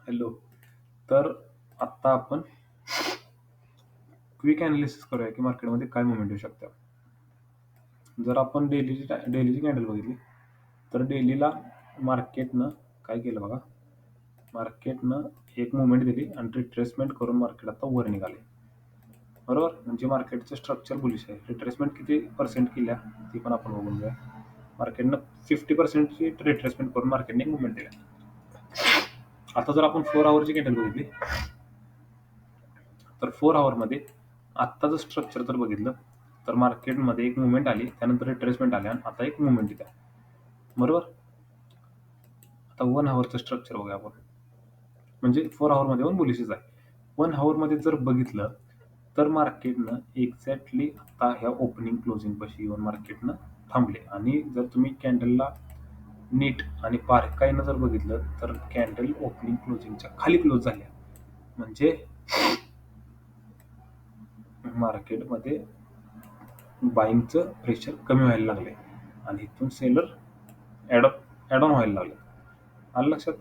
Hello. तर आत्ता आपण क्विक एनालिसिस करूया की मार्केटमध्ये काय मूव्हमेंट येऊ शकते. जर आपण डेलीची कॅन्डल बघितली तर डेलीला मार्केटनं काय केलं बघा. मार्केटनं एक मूव्हमेंट दिली आणि रिट्रेसमेंट करून मार्केट आता वर निघाले. बरोबर, म्हणजे मार्केटचं स्ट्रक्चर बुलिश आहे. रिट्रेसमेंट किती पर्सेंट केल्या ती पण आपण बघून घेऊया. मार्केटनं 50%ची रिट्रेसमेंट करून मार्केटने मूव्हमेंट दिल्या. आता जर आपण 4 आवरची कॅन्डल बघितली तर 4 आवरमध्ये आत्ताचं स्ट्रक्चर जर बघितलं तर मार्केटमध्ये एक मूव्हमेंट आली, त्यानंतर रिट्रेसमेंट आली आणि आता एक मूव्हमेंट येते. बरोबर. आता 1 आवरचं स्ट्रक्चर बघूया आपण. म्हणजे 4 आवरमध्ये पण बुलिशच आहे. 1 आवरमध्ये जर बघितलं तर मार्केटनं एक्झॅक्टली आता ह्या ओपनिंग क्लोजिंग पाशी येऊन मार्केटनं थांबले. आणि जर तुम्ही कॅन्डलला नीट आणि बारकाईनं जर बघितलं तर कॅन्डल ओपनिंग क्लोजिंगच्या खाली क्लोज झाल्या. म्हणजे मार्केटमध्ये बाईंगचं प्रेशर कमी व्हायला लागले आणि इथून सेलर ॲड ऑन व्हायला लागले. आलं लक्षात.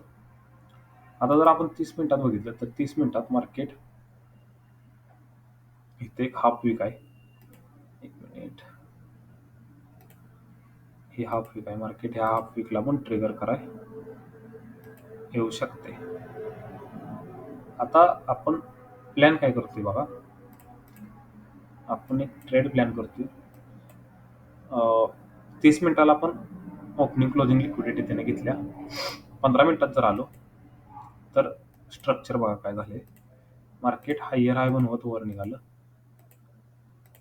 आता जर आपण 30 मिनिटात बघितलं तर 30 मिनिटात मार्केट इथे एक हाफ वीक आहे. एक मिनिट, ही हाफ वीक आहे. मार्केट ह्या हाफ वीकला पण ट्रिगर कराय येऊ शकते. आता आपण प्लॅन काय करतोय बघा. आपण एक ट्रेड प्लॅन करतोय. 30 मिनिटाला आपण ओपनिंग क्लोजिंग लिक्विडिटी त्याने घेतल्या. 15 मिनिटात जर आलो तर स्ट्रक्चर बघा काय झाले. मार्केट हायर हाय बनवत वर निघालं.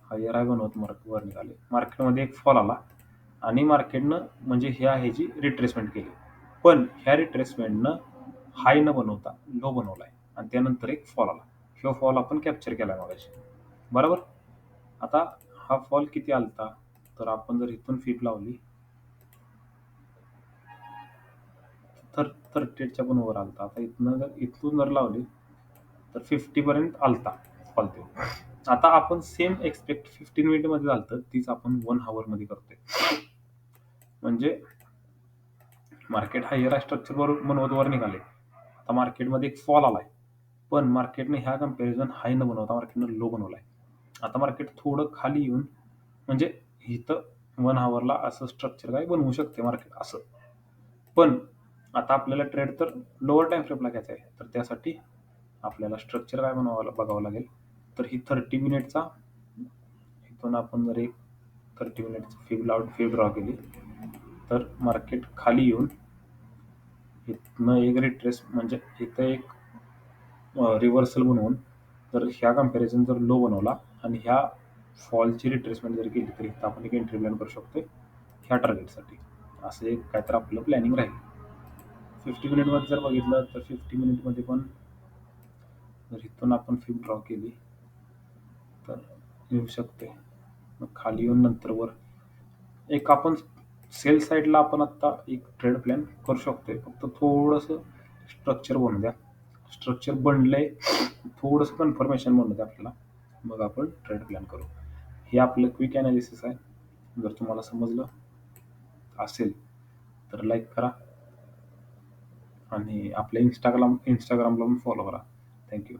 हायर हाय बनवत वर निघाले. मार्केटमध्ये एक फॉल आला आणि मार्केटनं म्हणजे ह्याची रिट्रेसमेंट केली. पण ह्या रिट्रेसमेंटनं हाय न बनवता लो बनवलाय आणि त्यानंतर एक फॉल आला. ह्यो फॉल आपण कॅप्चर केलाय मगाशी. बरोबर. आता हा फॉल किती आलता तर आपण जर इथून फिप लावली तर 38च्या पण वर आलता. आता इथून जर लावली तर 50 पर्यंत आलता फॉल तो. आता आपण सेम एक्सपेक्ट 15 मिनिटमध्ये झालतं तीच आपण 1 आवरमध्ये करतोय. म्हणजे मार्केट हायर स्ट्रक्चर बनवत वर निघाले. आता मार्केटमध्ये एक फॉल आलाय, पण मार्केटने ह्या कम्पॅरिझन हाय न बनवता मार्केटनं लो बनवलाय. आता मार्केट थोडं खाली येऊन म्हणजे इथं 1 आवरला असं स्ट्रक्चर काय बनवू शकते मार्केट असं. पण आता आपल्याला ट्रेड तर लोअर टाइम फ्रेमला घ्यायचा आहे. तर त्यासाठी आपल्याला स्ट्रक्चर काय बघावं लागेल. तर ही 30 मिनिटचा इथून आपण जर एक 30 मिनिटची फिब ड्रॉ केली तर मार्केट खाली येऊन इथनं एक रिट्रेस म्हणजे इथं एक रिव्हर्सल बनवून जर ह्या कम्पॅरिझन जर लो बनवला आणि ह्या फॉलची रिट्रेसमेंट जर केली तर इथं आपण एक एंट्री प्लॅन करू शकतो ह्या टार्गेटसाठी. असं एक काय तर आपलं प्लॅनिंग राहील. 50 मिनिटमध्ये जर बघितलं तर 50 मिनिटमध्ये पण जर इथून आपण फिब ड्रॉ केली तर येऊ शकते. मग खाली येऊन नंतर वर एक आपण सेल साईडला आपण आत्ता एक ट्रेड प्लॅन करू शकतोय. फक्त थोडंसं स्ट्रक्चर बनवू द्या. स्ट्रक्चर बनलंय, थोडंसं कन्फर्मेशन बनवू द्या आपल्याला, मग आपण ट्रेड प्लॅन करू. हे आपलं क्विक ॲनालिसिस आहे. जर तुम्हाला समजलं असेल तर लाईक करा आणि आपल्या इंस्टाग्रामला पण फॉलो करा. थँक्यू.